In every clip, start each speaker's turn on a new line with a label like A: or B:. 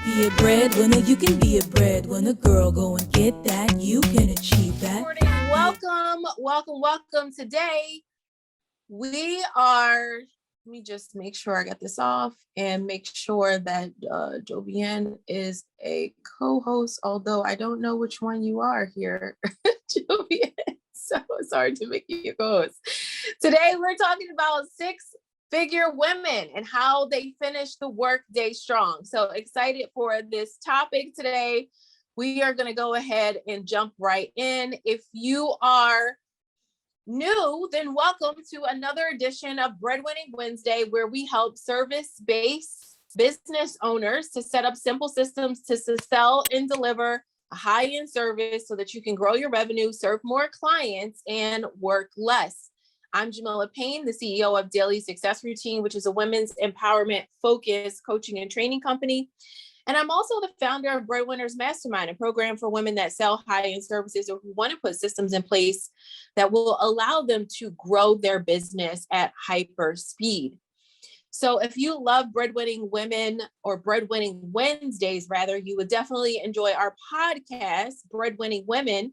A: Be a breadwinner, you can be a breadwinner. Girl, go and get that. You can achieve that.
B: Welcome. Today, we are, let me just make sure I got this off and make sure that Jovienne is a co-host, although I don't know which one you are here, Jovienne. So sorry to make you a co-host. Today, we're talking about six-figure women and how they finish the workday strong. So excited for this topic today. We are going to go ahead and jump right in. If you are new, then welcome to another edition of Breadwinning Wednesday, where we help service-based business owners to set up simple systems to sell and deliver a high-end service so that you can grow your revenue, serve more clients, and work less. I'm Jamila Payne, the CEO of Daily Success Routine, which is a women's empowerment focused coaching and training company. And I'm also the founder of Breadwinners Mastermind, a program for women that sell high-end services or who want to put systems in place that will allow them to grow their business at hyper speed. So if you love Breadwinning Women or Breadwinning Wednesdays, rather, you would definitely enjoy our podcast, Breadwinning Women.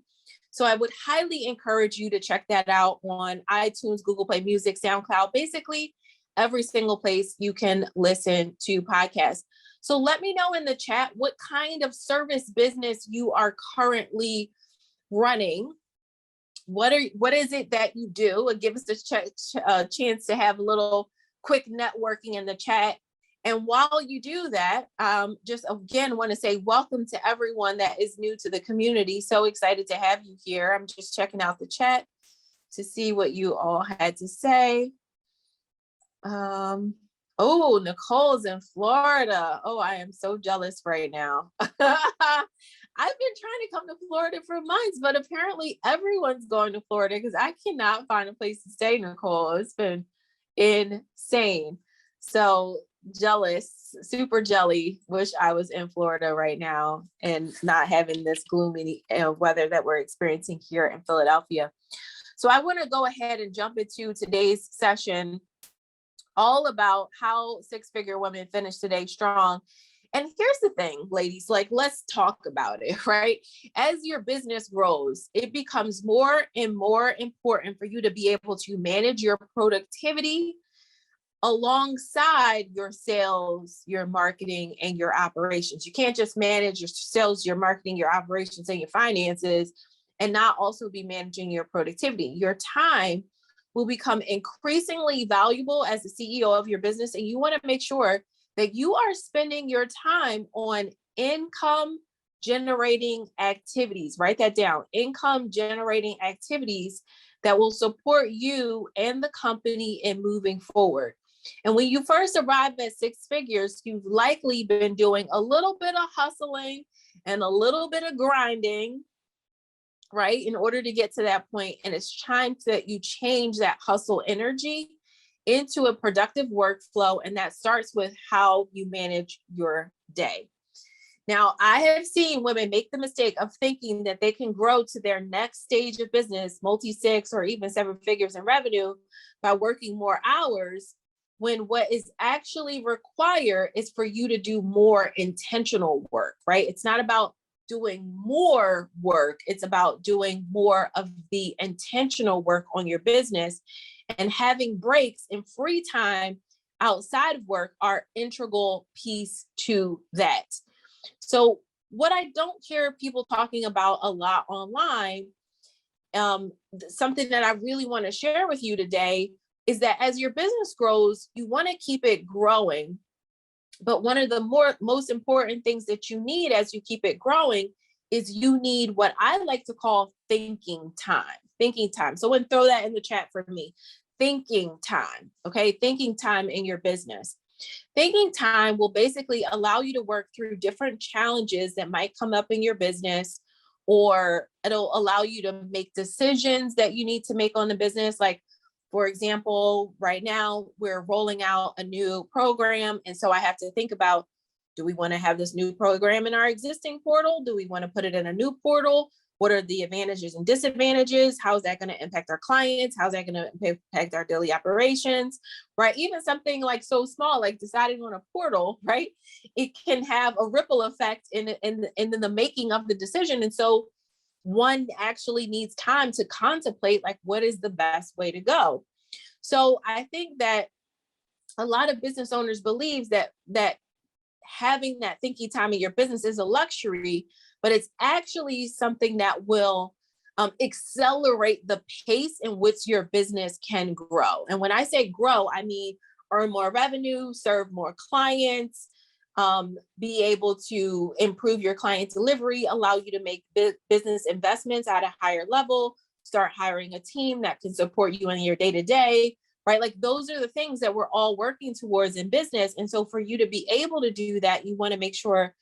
B: So I would highly encourage you to check that out on iTunes, Google Play Music, SoundCloud, basically every single place you can listen to podcasts. So let me know in the chat what kind of service business you are currently running. What is it that you do? Give us a chance to have a little quick networking in the chat. And while you do that, just again, want to say welcome to everyone that is new to the community. So excited to have you here. I'm just checking out the chat to see what you all had to say. Oh, Nicole's in Florida. Oh, I am so jealous right now. I've been trying to come to Florida for months, but apparently everyone's going to Florida because I cannot find a place to stay, Nicole. It's been insane. So jealous, super jelly. Wish I was in Florida right now and not having this gloomy weather that we're experiencing here in Philadelphia. So I want to go ahead and jump into today's session, all about how six-figure women finish today strong. And here's the thing, ladies, like, let's talk about it, right? As your business grows, it becomes more and more important for you to be able to manage your productivity alongside your sales, your marketing, and your operations. You can't just manage your sales, your marketing, your operations, and your finances and not also be managing your productivity. Your time will become increasingly valuable as the CEO of your business. And you want to make sure that you are spending your time on income generating activities. Write that down. Income generating activities that will support you and the company in moving forward. And when you first arrive at six figures, you've likely been doing a little bit of hustling and a little bit of grinding, right, in order to get to that point. And it's time that you change that hustle energy into a productive workflow. And that starts with how you manage your day. Now, I have seen women make the mistake of thinking that they can grow to their next stage of business, multi-six or even seven figures in revenue, by working more hours, when what is actually required is for you to do more intentional work, right? It's not about doing more work. It's about doing more of the intentional work on your business, and having breaks and free time outside of work are integral piece to that. So what I don't hear people talking about a lot online, something that I really want to share with you today, is that as your business grows, you want to keep it growing. But one of the most important things that you need as you keep it growing is you need what I like to call thinking time. Thinking time. So and throw that in the chat for me. Thinking time. Okay. Thinking time in your business. Thinking time will basically allow you to work through different challenges that might come up in your business, or it'll allow you to make decisions that you need to make on the business. Like, for example, right now we're rolling out a new program. And so I have to think about, do we want to have this new program in our existing portal? Do we want to put it in a new portal? What are the advantages and disadvantages? How is that going to impact our clients? How's that going to impact our daily operations, right? Even something like so small, like deciding on a portal, right? It can have a ripple effect in the making of the decision. And so one actually needs time to contemplate, like, what is the best way to go? So I think that a lot of business owners believes that having that thinking time in your business is a luxury, but it's actually something that will accelerate the pace in which your business can grow. And when I say grow, I mean earn more revenue, serve more clients, be able to improve your client delivery, allow you to make business investments at a higher level, start hiring a team that can support you in your day-to-day, right? Like those are the things that we're all working towards in business. And so for you to be able to do that, you want to make sure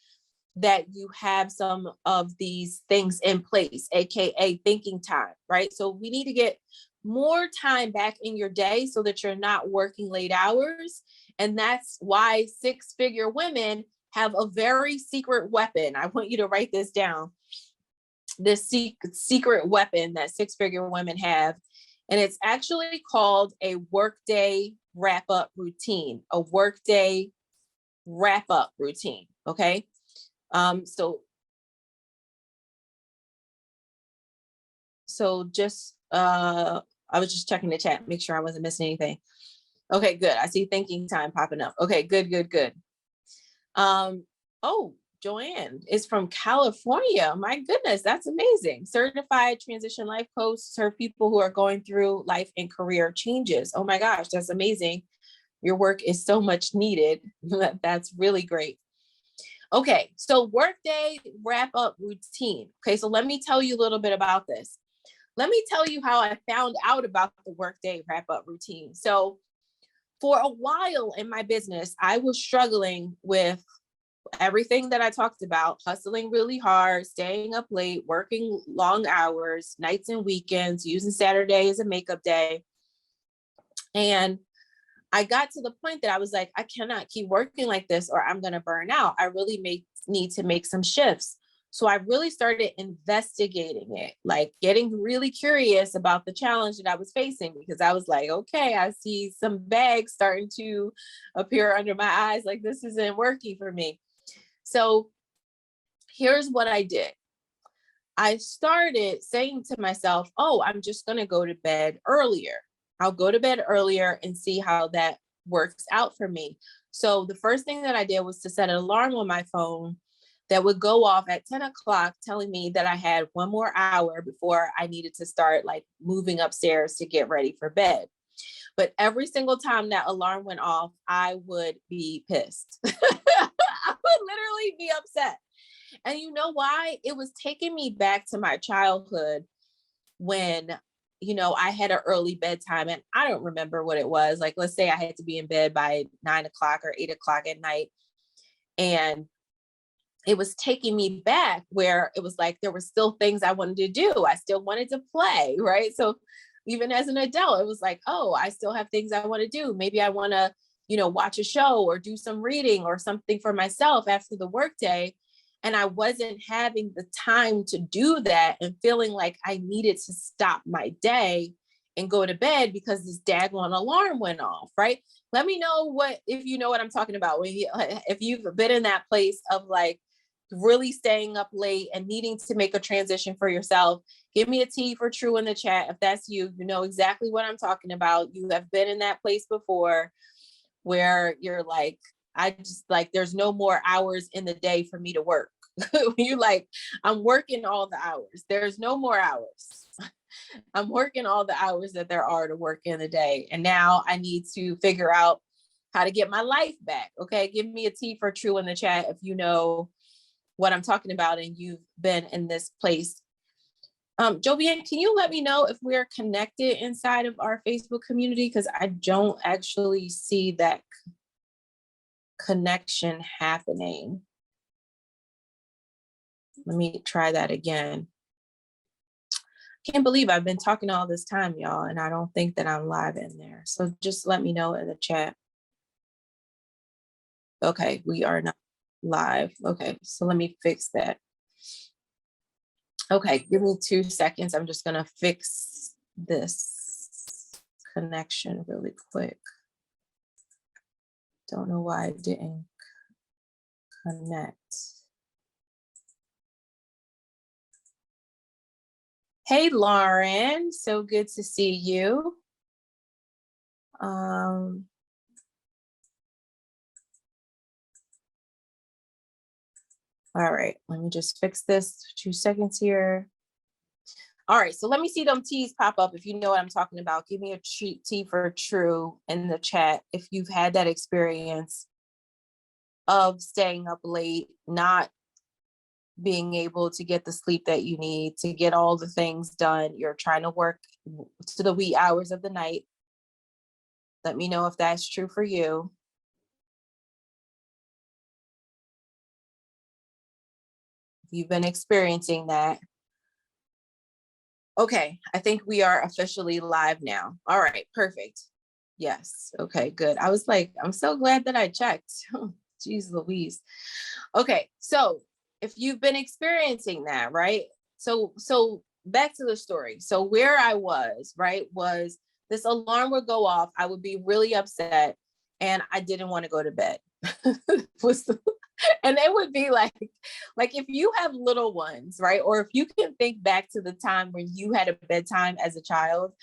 B: that you have some of these things in place, AKA thinking time, right? So we need to get more time back in your day so that you're not working late hours. And that's why six-figure women have a very secret weapon. I want you to write this down. This secret weapon that six-figure women have. And it's actually called a Workday wrap-up routine, a Workday wrap-up routine, okay? So just, I was just checking the chat, make sure I wasn't missing anything. Okay, good. I see thinking time popping up. Okay, good. Oh, Joanne is from California. My goodness, that's amazing. Certified transition life coach, serve people who are going through life and career changes. Oh my gosh, that's amazing. Your work is so much needed. That's really great. Okay, so Workday wrap-up routine. Okay, so let me tell you a little bit about this. Let me tell you how I found out about the Workday wrap-up routine. So for a while in my business, I was struggling with everything that I talked about, hustling really hard, staying up late, working long hours, nights and weekends, using Saturday as a makeup day. And I got to the point that I was like, I cannot keep working like this or I'm going to burn out. I really need to make some shifts. So I really started investigating it, like getting really curious about the challenge that I was facing, because I was like, okay, I see some bags starting to appear under my eyes. Like this isn't working for me. So here's what I did. I started saying to myself, oh, I'm just going to go to bed earlier. I'll go to bed earlier and see how that works out for me. So the first thing that I did was to set an alarm on my phone that would go off at 10 o'clock, telling me that I had one more hour before I needed to start like moving upstairs to get ready for bed. But every single time that alarm went off, I would be pissed. I would literally be upset. And you know why? It was taking me back to my childhood when, I had an early bedtime, and I don't remember what it was. Like, let's say I had to be in bed by 9 o'clock or 8 o'clock at night. And it was taking me back where it was like, there were still things I wanted to do. I still wanted to play, right? So even as an adult, it was like, oh, I still have things I want to do. Maybe I want to, watch a show or do some reading or something for myself after the workday. And I wasn't having the time to do that and feeling like I needed to stop my day and go to bed because this daggone alarm went off, right? Let me know if you know what I'm talking about. If you've been in that place of like really staying up late and needing to make a transition for yourself, give me a T for true in the chat. If that's you, you know exactly what I'm talking about. You have been in that place before where you're like, I just like, there's no more hours in the day for me to work. You like, I'm working all the hours. There's no more hours. I'm working all the hours that there are to work in the day. And now I need to figure out how to get my life back. Okay. Give me a T for true in the chat if you know what I'm talking about and you've been in this place. Jovian, can you let me know if we're connected inside of our Facebook community? Because I don't actually see that connection happening. Let me try that again. I can't believe I've been talking all this time, y'all, and I don't think that I'm live in there. So just let me know in the chat. Okay, we are not live. Okay, so let me fix that. Okay, give me 2 seconds. I'm just gonna fix this connection really quick. Don't know why it didn't connect. Hey, Lauren, so good to see you. All right, let me just fix this. 2 seconds here. All right, so let me see them T's pop up. If you know what I'm talking about, give me a T for true in the chat if you've had that experience of staying up late, not being able to get the sleep that you need to get all the things done. You're trying to work to the wee hours of the night. Let me know if that's true for you. If you've been experiencing that. Okay, I think we are officially live now. All right, perfect. Yes, okay, good. I was like, I'm so glad that I checked. Jeez Louise. Okay, so if you've been experiencing that, right? So back to the story. So where I was, right, was this alarm would go off. I would be really upset and I didn't want to go to bed. And it would be like if you have little ones, right? Or if you can think back to the time when you had a bedtime as a child,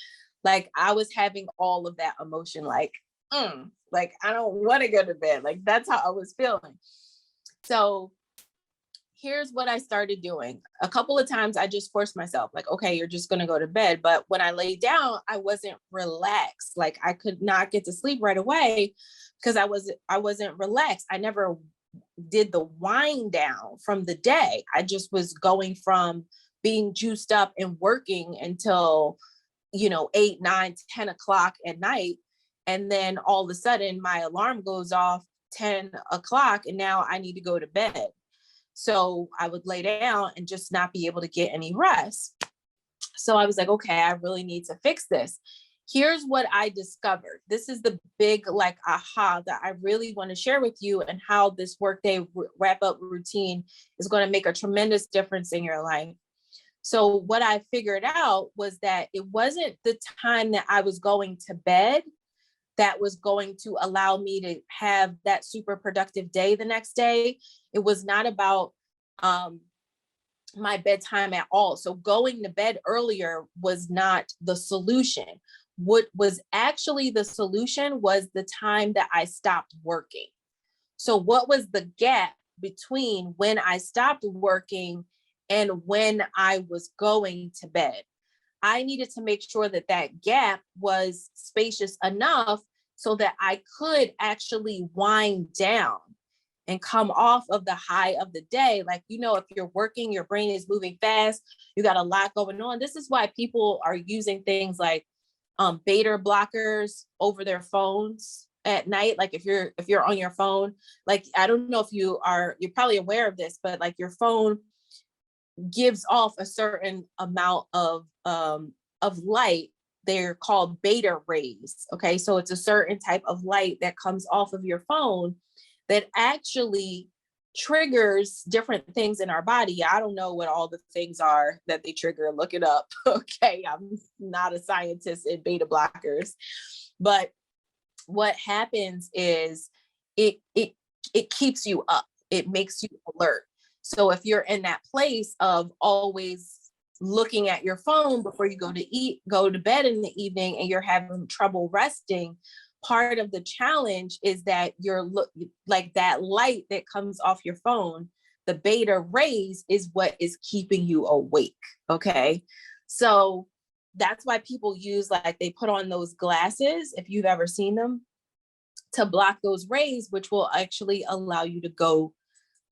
B: like I was having all of that emotion, like I don't want to go to bed. Like that's how I was feeling. So here's what I started doing. A couple of times I just forced myself, like, okay, you're just going to go to bed. But when I laid down, I wasn't relaxed. Like I could not get to sleep right away because I wasn't relaxed. I never did the wind down from the day. I just was going from being juiced up and working until, 8, 9, 10 o'clock at night. And then all of a sudden my alarm goes off 10 o'clock and now I need to go to bed. So I would lay down and just not be able to get any rest. So I was like, okay, I really need to fix this. Here's what I discovered. This is the big aha that I really want to share with you, and how this Workday wrap up routine is going to make a tremendous difference in your life. So what I figured out was that it wasn't the time that I was going to bed that was going to allow me to have that super productive day the next day. It was not about my bedtime at all. So going to bed earlier was not the solution. What was actually the solution was the time that I stopped working. So what was the gap between when I stopped working and when I was going to bed? I needed to make sure that that gap was spacious enough so that I could actually wind down and come off of the high of the day. Like, if you're working, your brain is moving fast, you got a lot going on. This is why people are using things like beta blockers over their phones at night. Like if you're on your phone, like, I don't know if you're probably aware of this, but like your phone gives off a certain amount of light. They're called beta rays. Okay. So it's a certain type of light that comes off of your phone that actually triggers different things in our body. I don't know what all the things are that they trigger. Look it up. Okay. I'm not a scientist in beta blockers, but what happens is it keeps you up. It makes you alert. So if you're in that place of always looking at your phone before you go to bed in the evening, and you're having trouble resting, part of the challenge is that you're like that light that comes off your phone, the beta rays is what is keeping you awake. Okay. So that's why people use, like, they put on those glasses, if you've ever seen them, to block those rays, which will actually allow you to go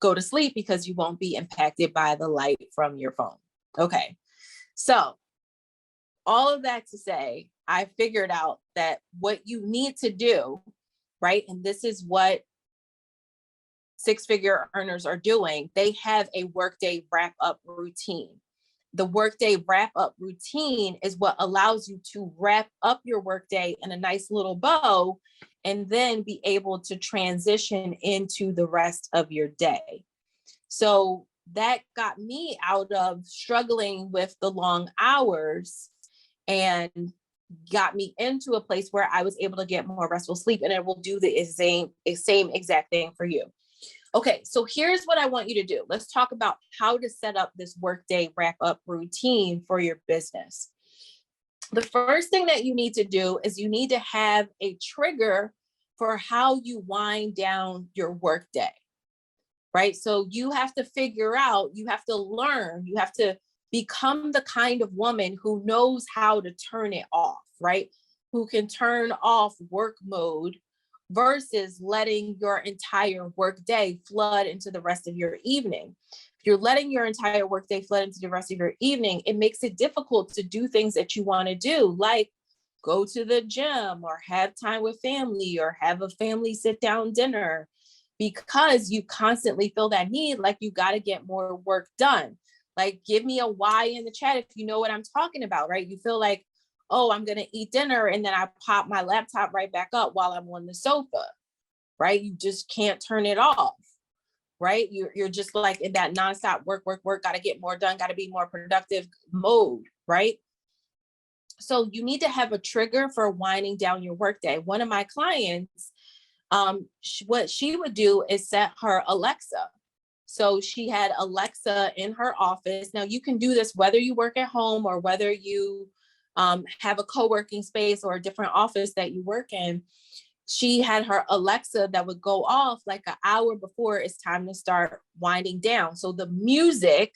B: to sleep because you won't be impacted by the light from your phone. Okay. So all of that to say, I figured out that what you need to do, right? And this is what six-figure earners are doing. They have a Workday wrap-up routine. The Workday wrap-up routine is what allows you to wrap up your workday in a nice little bow and then be able to transition into the rest of your day. So that got me out of struggling with the long hours and got me into a place where I was able to get more restful sleep, and it will do the same exact thing for you. Okay, so here's what I want you to do. Let's talk about how to set up this workday wrap up routine for your business. The first thing that you need to do is you need to have a trigger for how you wind down your workday, right? So you have to figure out, you have to learn, you have to become the kind of woman who knows how to turn it off, right? Who can turn off work mode versus letting your entire workday flood into the rest of your evening. If you're letting your entire workday flood into the rest of your evening, it makes it difficult to do things that you want to do, like go to the gym or have time with family or have a family sit down dinner, because you constantly feel that need, like you got to get more work done. Like, give me a why in the chat if you know what I'm talking about, right? You feel like, oh, I'm going to eat dinner and then I pop my laptop right back up while I'm on the sofa, right? You just can't turn it off, right? You're just like in that nonstop work, got to get more done, got to be more productive mode, right? So you need to have a trigger for winding down your workday. One of my clients, what she would do is set her Alexa. So she had Alexa in her office. Now you can do this whether you work at home or whether you have a co-working space or a different office that you work in. She had her Alexa that would go off like an hour before it's time to start winding down. So the music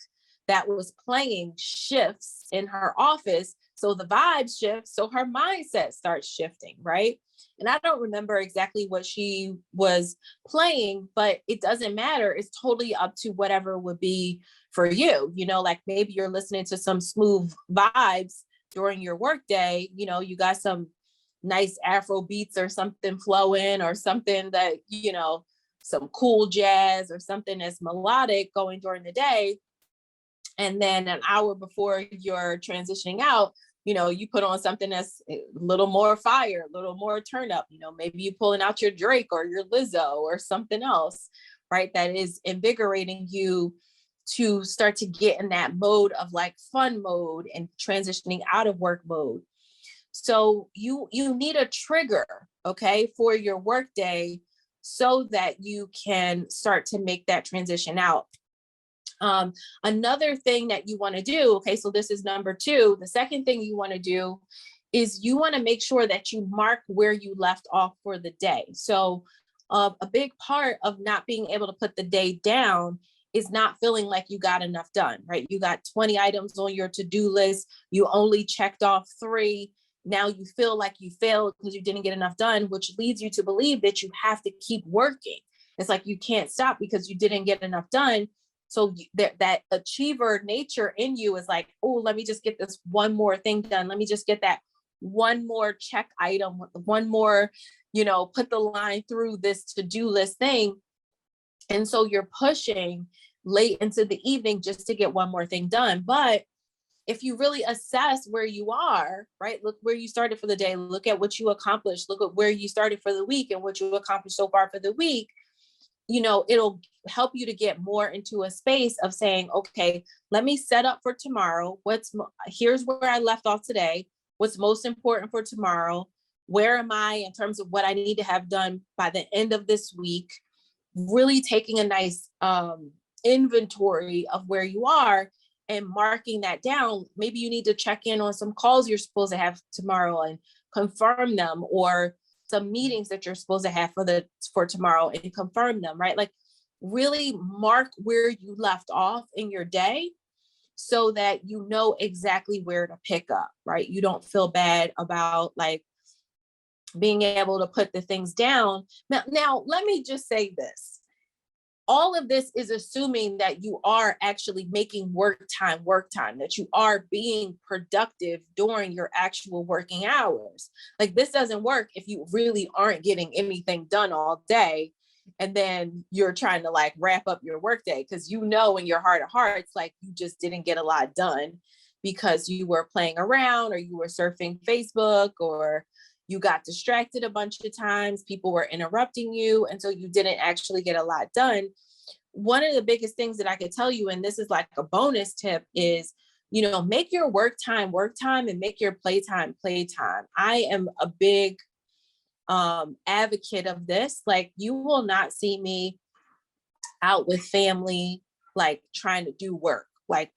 B: that was playing shifts in her office. So the vibe shifts. So her mindset starts shifting, right? And I don't remember exactly what she was playing, but it doesn't matter. It's totally up to whatever would be for you. You know, like maybe you're listening to some smooth vibes during your workday. You know, you got some nice Afro beats or something flowing, or something that, you know, some cool jazz or something that's melodic going during the day. And then an hour before you're transitioning out, you know, you put on something that's a little more fire, a little more turn up, you know, maybe you pulling out your Drake or your Lizzo or something else, right? That is invigorating you to start to get in that mode of like fun mode and transitioning out of work mode. So you need a trigger, okay, for your workday so that you can start to make that transition out. Another thing that you want to do, okay, so this is number 2. The second thing you want to do is you want to make sure that you mark where you left off for the day. So a big part of not being able to put the day down is not feeling like you got enough done, right? You got 20 items on your to-do list. You only checked off 3. Now you feel like you failed because you didn't get enough done, which leads you to believe that you have to keep working. It's like you can't stop because you didn't get enough done. So that achiever nature in you is like, oh, let me just get this one more thing done. Let me just get that one more check item, one more, you know, put the line through this to-do list thing. And so you're pushing late into the evening just to get one more thing done. But if you really assess where you are, right? Look where you started for the day, look at what you accomplished, look at where you started for the week and what you accomplished so far for the week, you know, it'll help you to get more into a space of saying, okay, let me set up for tomorrow. Here's where I left off today. What's most important for tomorrow? Where am I in terms of what I need to have done by the end of this week? Really taking a nice inventory of where you are and marking that down. Maybe you need to check in on some calls you're supposed to have tomorrow and confirm them, or some meetings that you're supposed to have for tomorrow and confirm them, right? Like really mark where you left off in your day so that you know exactly where to pick up, right? You don't feel bad about like being able to put the things down. Now let me just say this. All of this is assuming that you are actually making work time, that you are being productive during your actual working hours. Like this doesn't work if you really aren't getting anything done all day. And then you're trying to like wrap up your workday because you know in your heart of hearts, like you just didn't get a lot done because you were playing around or you were surfing Facebook or you got distracted a bunch of times, people were interrupting you, and so you didn't actually get a lot done. one of the biggest things that I could tell you, and this is like a bonus tip, is, make your work time and make your playtime. I am a big advocate of this. Like, you will not see me out with family, like trying to do work. Like,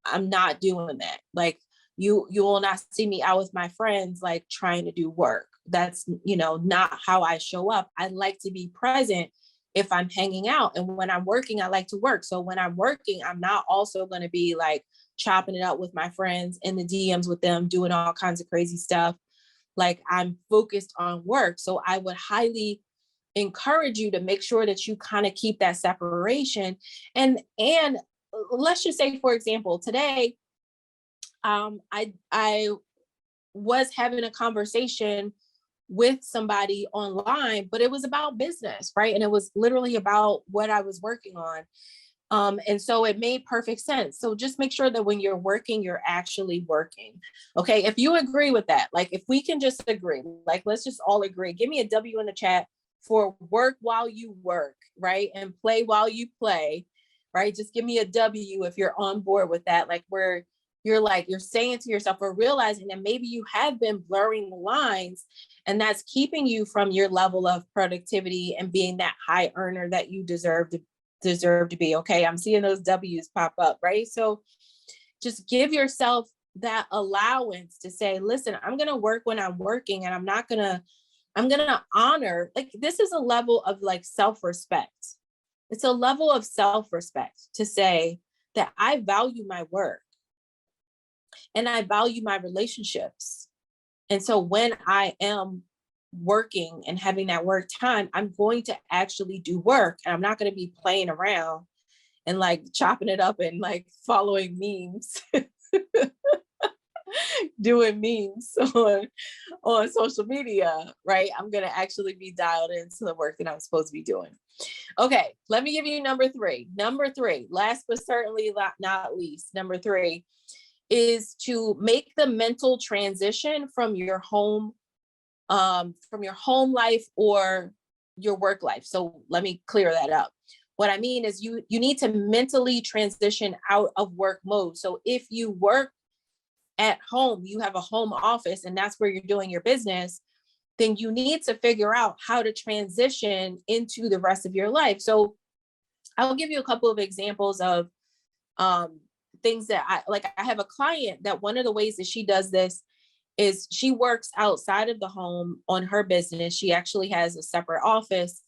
B: I'm not doing that. Like, you will not see me out with my friends, like trying to do work. That's, not how I show up. I like to be present if I'm hanging out. And when I'm working, I like to work. So when I'm working, I'm not also going to be like chopping it up with my friends in the DMs with them, doing all kinds of crazy stuff. Like, I'm focused on work. So I would highly encourage you to make sure that you kind of keep that separation. And let's just say, for example, today, I was having a conversation with somebody online, but it was about business, right? And it was literally about what I was working on. And so it made perfect sense. So just make sure that when you're working, you're actually working. Okay. If you agree with that, like, if we can just agree, like, let's just all agree, give me a W in the chat for work while you work, right? And play while you play, right? Just give me a W if you're on board with that. Like, where you're saying to yourself, or realizing that maybe you have been blurring the lines, and that's keeping you from your level of productivity and being that high earner that you deserve to be. Okay. I'm seeing those W's pop up, right? So just give yourself that allowance to say, listen, I'm going to work when I'm working, and I'm going to honor, like, this is a level of like self-respect. It's a level of self-respect to say that I value my work and I value my relationships. And so when I am working and having that work time, I'm going to actually do work, and I'm not going to be playing around and like chopping it up and like following memes, doing memes on social media, right? I'm going to actually be dialed into the work that I'm supposed to be doing. Okay, let me give you number three. Last but certainly not least, number three is to make the mental transition from your home life or your work life. So let me clear that up. What I mean is you need to mentally transition out of work mode. So if you work at home, you have a home office, and that's where you're doing your business, then you need to figure out how to transition into the rest of your life. So I'll give you a couple of examples of things that I have a client that one of the ways that she does this is she works outside of the home on her business. She actually has a separate office,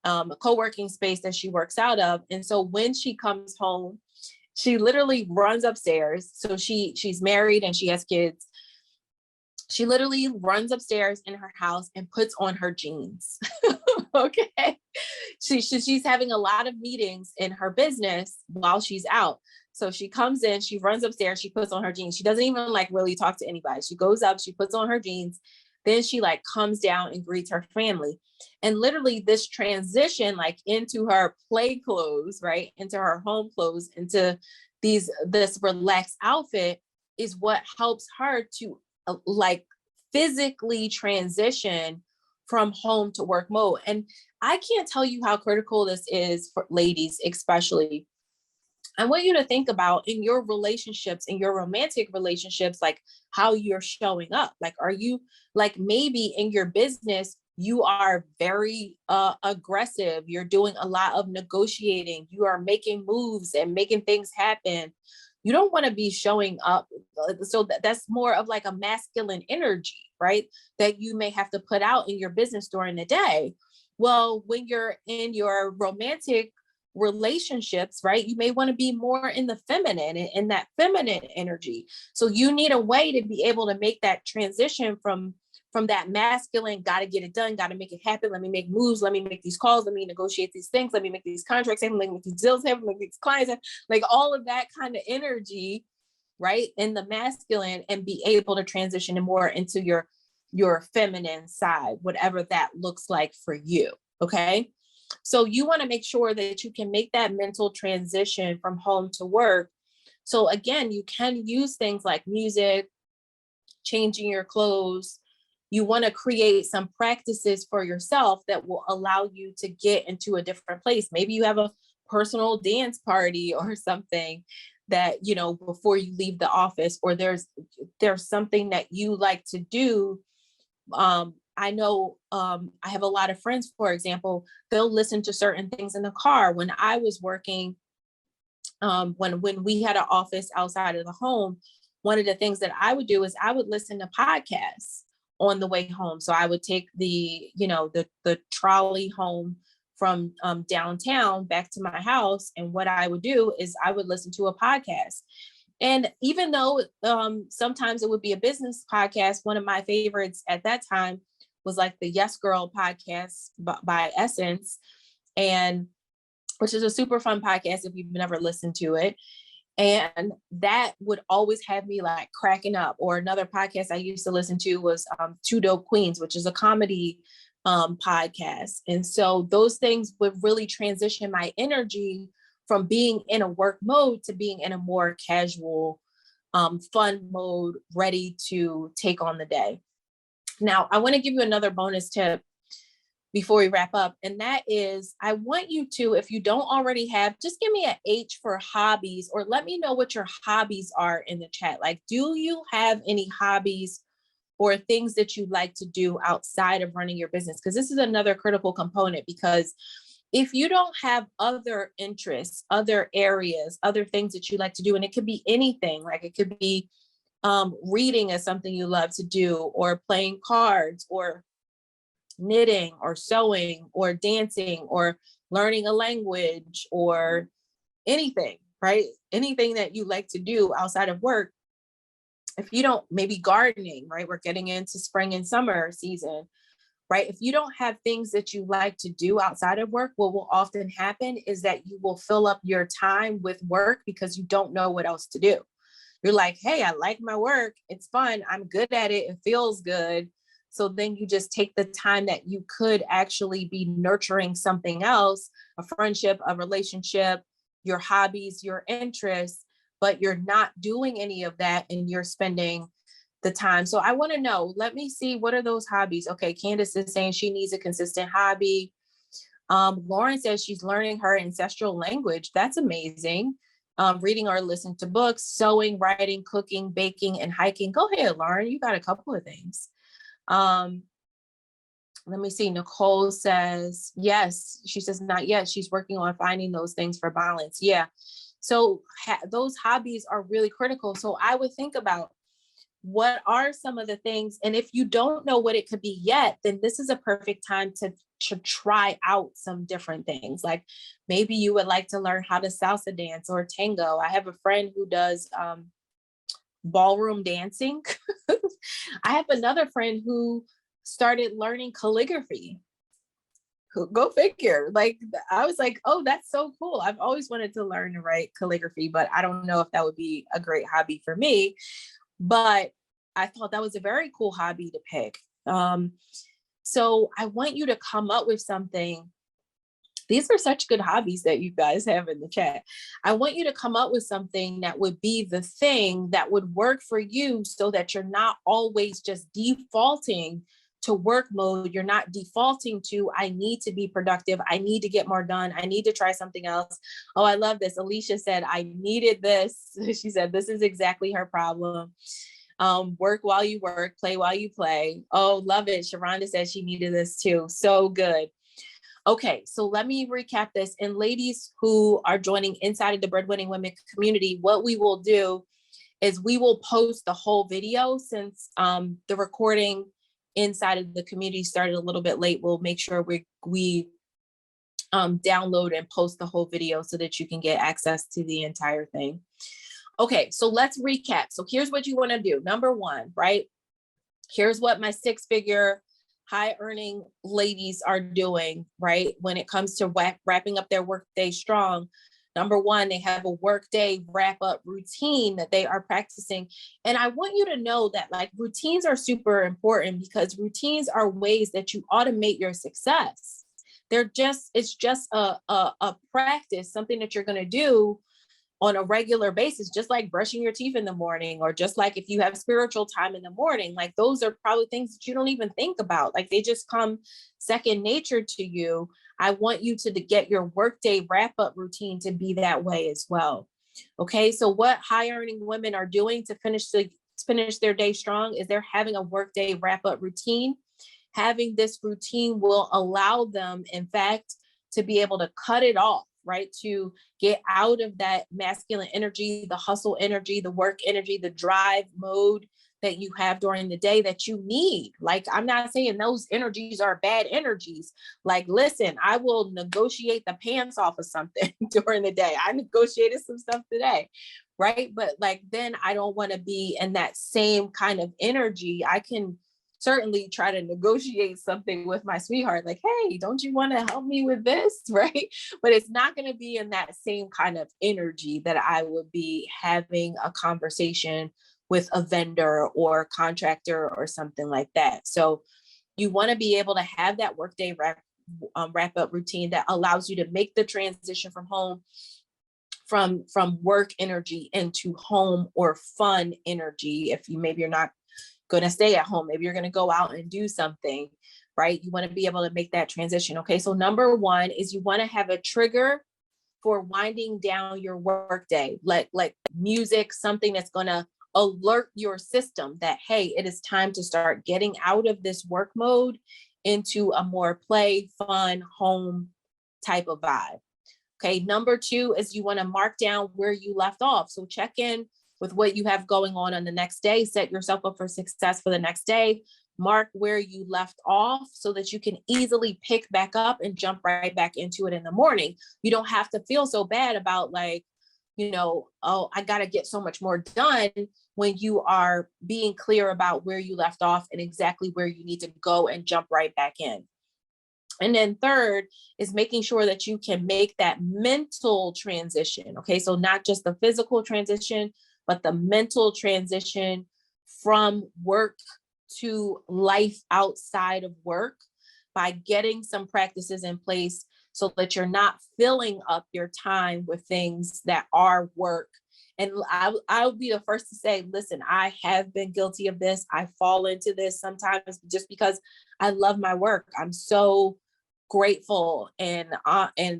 B: a co-working space that she works out of. And so when she comes home, she literally runs upstairs. So she's married and she has kids. She literally runs upstairs in her house and puts on her jeans. Okay. She's having a lot of meetings in her business while she's out. So she comes in, she runs upstairs, she puts on her jeans. She doesn't even like really talk to anybody. She goes up, she puts on her jeans. Then she like comes down and greets her family. And literally this transition, like into her play clothes, right? Into her home clothes, into this relaxed outfit is what helps her to like physically transition from home to work mode. And I can't tell you how critical this is for ladies, especially. I want you to think about in your relationships, in your romantic relationships, like how you're showing up. Like, are you like, maybe in your business, you are very aggressive. You're doing a lot of negotiating. You are making moves and making things happen. You don't want to be showing up. So that's more of like a masculine energy, right? That you may have to put out in your business during the day. Well, when you're in your romantic relationships, right, you may want to be more in the feminine, in that feminine energy. So you need a way to be able to make that transition from that masculine, got to get it done, got to make it happen. Let me make moves. Let me make these calls. Let me negotiate these things. Let me make these contracts. Let me make these deals happen. Let me make these clients happen. Like all of that kind of energy, right, in the masculine, and be able to transition more into your feminine side, whatever that looks like for you. Okay. So you want to make sure that you can make that mental transition from home to work. So again, you can use things like music, changing your clothes. You want to create some practices for yourself that will allow you to get into a different place. Maybe you have a personal dance party or something that, you know, before you leave the office, or there's something that you like to do. I know I have a lot of friends, for example, they'll listen to certain things in the car. When I was working, when we had an office outside of the home, one of the things that I would do is I would listen to podcasts on the way home. So I would take the, you know, the trolley home from downtown back to my house. And what I would do is I would listen to a podcast. And even though sometimes it would be a business podcast, one of my favorites at that time was like the Yes Girl podcast by Essence, and which is a super fun podcast if you've never listened to it. And that would always have me like cracking up. Or another podcast I used to listen to was Two Dope Queens, which is a comedy podcast. And so those things would really transition my energy from being in a work mode to being in a more casual, fun mode, ready to take on the day. Now, I want to give you another bonus tip before we wrap up. And that is, I want you to, if you don't already have, just give me an H for hobbies, or let me know what your hobbies are in the chat. Like, do you have any hobbies or things that you like to do outside of running your business? Because this is another critical component, because if you don't have other interests, other areas, other things that you like to do, and it could be anything, like it could be reading is something you love to do, or playing cards, or knitting, or sewing, or dancing, or learning a language, or anything, right? Anything that you like to do outside of work. If you don't, maybe gardening, right? We're getting into spring and summer season, right? If you don't have things that you like to do outside of work, what will often happen is that you will fill up your time with work because you don't know what else to do. You're like, hey, I like my work. It's fun. I'm good at it. It feels good. So then you just take the time that you could actually be nurturing something else, a friendship, a relationship, your hobbies, your interests, but you're not doing any of that, and you're spending the time. So I want to know, let me see, what are those hobbies? Okay, Candace is saying she needs a consistent hobby. Lauren says she's learning her ancestral language. That's amazing. Reading or listening to books, sewing, writing, cooking, baking, and hiking. Go ahead, Lauren, you got a couple of things. Let me see. Nicole says, yes. She says, not yet. She's working on finding those things for balance. Yeah. So those hobbies are really critical. So I would think about, what are some of the things? And if you don't know what it could be yet, then this is a perfect time to try out some different things. Like maybe you would like to learn how to salsa dance or tango. I have a friend who does ballroom dancing. I have another friend who started learning calligraphy. Go figure. Like, I was like, oh, that's so cool. I've always wanted to learn to write calligraphy, but I don't know if that would be a great hobby for me. But I thought that was a very cool hobby to pick. So I want you to come up with something. These are such good hobbies that you guys have in the chat. I want you to come up with something that would be the thing that would work for you, so that you're not always just defaulting to work mode. You're not defaulting to, I need to be productive. I need to get more done. I need to try something else. Oh, I love this. Alicia said, I needed this. She said, this is exactly her problem. Work while you work, play while you play. Oh, love it. Sharonda said she needed this too. So good. Okay, so let me recap this. And ladies who are joining inside of the Breadwinning Women community, what we will do is we will post the whole video, since the recording inside of the community started a little bit late. We'll make sure we download and post the whole video so that you can get access to the entire thing. Okay, so let's recap. So here's what you want to do. Number one, right? Here's what my 6-figure high earning ladies are doing, right? When it comes to wrapping up their workday strong. Number one, they have a workday wrap up routine that they are practicing. And I want you to know that, like, routines are super important, because routines are ways that you automate your success. It's just a practice, something that you're going to do on a regular basis, just like brushing your teeth in the morning, or just like if you have spiritual time in the morning. Like, those are probably things that you don't even think about. Like, they just come second nature to you. I want you to get your workday wrap-up routine to be that way as well. Okay, so what high-earning women are doing to finish their day strong is they're having a workday wrap-up routine. Having this routine will allow them, in fact, to be able to cut it off, right? To get out of that masculine energy, the hustle energy, the work energy, the drive mode that you have during the day that you need. Like, I'm not saying those energies are bad energies. Like, listen, I will negotiate the pants off of something during the day. I negotiated some stuff today, right? But like, then I don't want to be in that same kind of energy. I can certainly try to negotiate something with my sweetheart, like, hey, don't you want to help me with this? Right. But it's not going to be in that same kind of energy that I would be having a conversation with a vendor or contractor or something like that. So you want to be able to have that workday wrap up routine that allows you to make the transition from home, from work energy into home or fun energy. If you're not going to stay at home, maybe you're going to go out and do something, right? You want to be able to make that transition. Okay, so number one is you want to have a trigger for winding down your workday, like music, something that's going to alert your system that, hey, it is time to start getting out of this work mode into a more play, fun, home type of vibe. Okay, number two is you want to mark down where you left off. So check in with what you have going on the next day, set yourself up for success for the next day, mark where you left off so that you can easily pick back up and jump right back into it in the morning. You don't have to feel so bad about like, oh, I got to get so much more done, when you are being clear about where you left off and exactly where you need to go and jump right back in. And then third is making sure that you can make that mental transition. Okay, so not just the physical transition, but the mental transition from work to life outside of work by getting some practices in place so that you're not filling up your time with things that are work. And I'll be the first to say, listen, I have been guilty of this. I fall into this sometimes just because I love my work. I'm so grateful and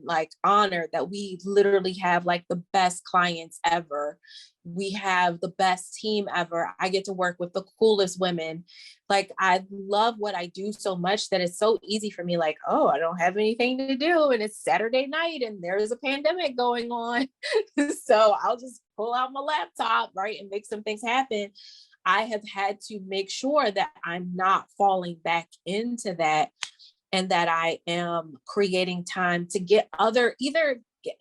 B: like honored that we literally have like the best clients ever. We have the best team ever. I get to work with the coolest women. Like, I love what I do so much that it's so easy for me. Like, oh, I don't have anything to do and it's Saturday night and there's a pandemic going on. So I'll just pull out my laptop, right, and make some things happen. I have had to make sure that I'm not falling back into that, and that I am creating time to get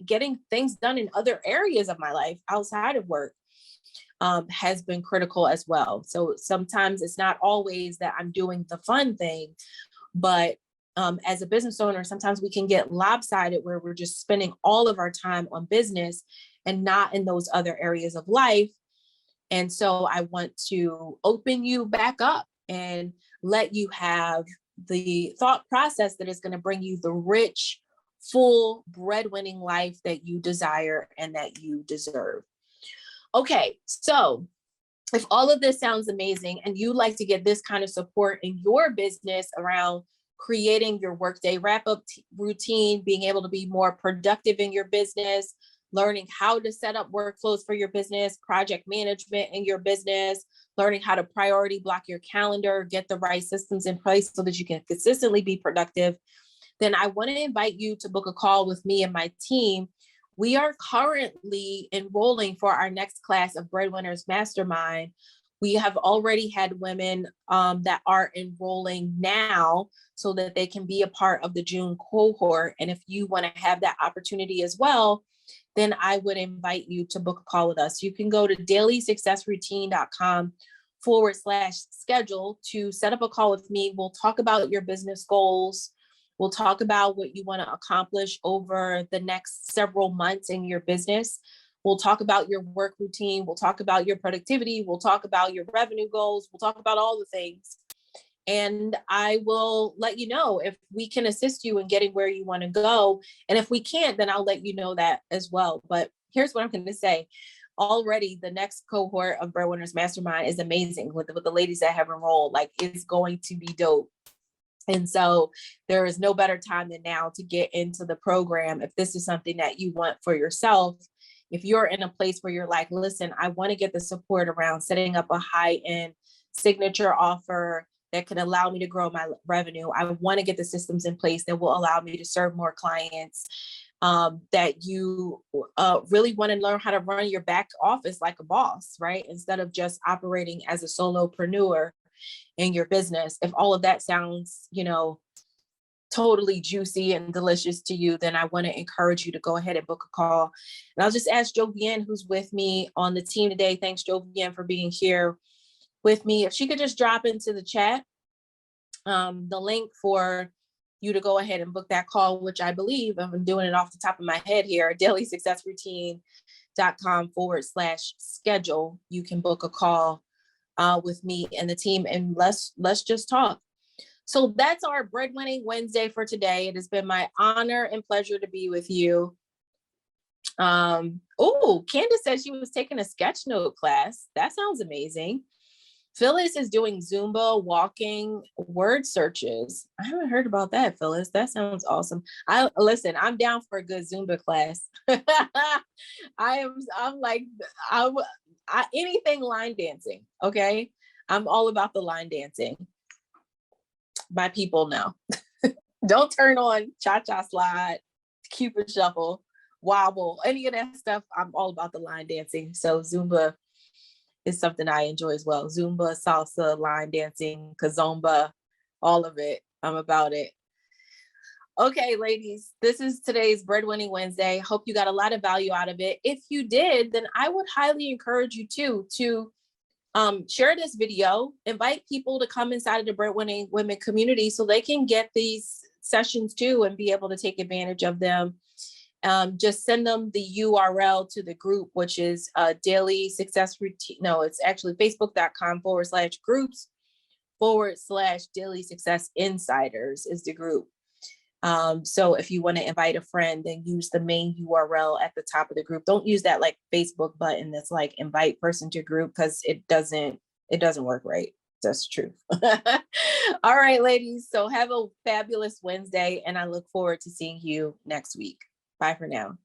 B: getting things done in other areas of my life outside of work has been critical as well. So sometimes it's not always that I'm doing the fun thing, but as a business owner, sometimes we can get lopsided where we're just spending all of our time on business and not in those other areas of life. And so I want to open you back up and let you have the thought process that is going to bring you the rich, full breadwinning life that you desire and that you deserve. Okay, so if all of this sounds amazing and you like to get this kind of support in your business around creating your workday wrap-up routine, being able to be more productive in your business, learning how to set up workflows for your business, project management in your business, learning how to priority block your calendar, get the right systems in place so that you can consistently be productive, then I want to invite you to book a call with me and my team. We are currently enrolling for our next class of Breadwinners Mastermind. We have already had women that are enrolling now so that they can be a part of the June cohort. And if you want to have that opportunity as well, then I would invite you to book a call with us. You can go to dailysuccessroutine.com/schedule to set up a call with me. We'll talk about your business goals. We'll talk about what you want to accomplish over the next several months in your business. We'll talk about your work routine. We'll talk about your productivity. We'll talk about your revenue goals. We'll talk about all the things. And I will let you know if we can assist you in getting where you want to go. And if we can't, then I'll let you know that as well. But here's what I'm going to say. Already the next cohort of Breadwinners Mastermind is amazing with the ladies that have enrolled. Like, it's going to be dope. And so there is no better time than now to get into the program. If this is something that you want for yourself, if you're in a place where you're like, listen, I want to get the support around setting up a high-end signature offer that can allow me to grow my revenue. I want to get the systems in place that will allow me to serve more clients, that you really want to learn how to run your back office like a boss, right? Instead of just operating as a solopreneur in your business. If all of that sounds, totally juicy and delicious to you, then I want to encourage you to go ahead and book a call. And I'll just ask Jovienne, who's with me on the team today. Thanks, Jovienne, for being here with me. If she could just drop into the chat the link for you to go ahead and book that call, which I believe, if I'm doing it off the top of my head here, dailysuccessroutine.com/schedule. You can book a call with me and the team, and let's just talk. So that's our Breadwinning Wednesday for today. It has been my honor and pleasure to be with you. Candace said she was taking a sketch note class. That sounds amazing. Phyllis is doing Zumba, walking, word searches. I haven't heard about that, Phyllis. That sounds awesome. I'm down for a good Zumba class. Anything line dancing. Okay. I'm all about the line dancing. My people know. Don't turn on cha-cha slide, Cupid shuffle, wobble, any of that stuff. I'm all about the line dancing. So Zumba is something I enjoy as well. Zumba, salsa, line dancing, kazomba, all of it. I'm about it. Okay, ladies, this is today's Breadwinning Wednesday. Hope you got a lot of value out of it. If you did, then I would highly encourage you to share this video, invite people to come inside of the Breadwinning Women community so they can get these sessions too and be able to take advantage of them. Just send them the URL to the group, which is Daily Success Routine. No, it's actually facebook.com/groups/Daily Success Insiders is the group. So if you want to invite a friend, then use the main URL at the top of the group. Don't use that like Facebook button that's like invite person to group, because it doesn't work right. That's the truth. All right, ladies. So have a fabulous Wednesday, and I look forward to seeing you next week. Bye for now.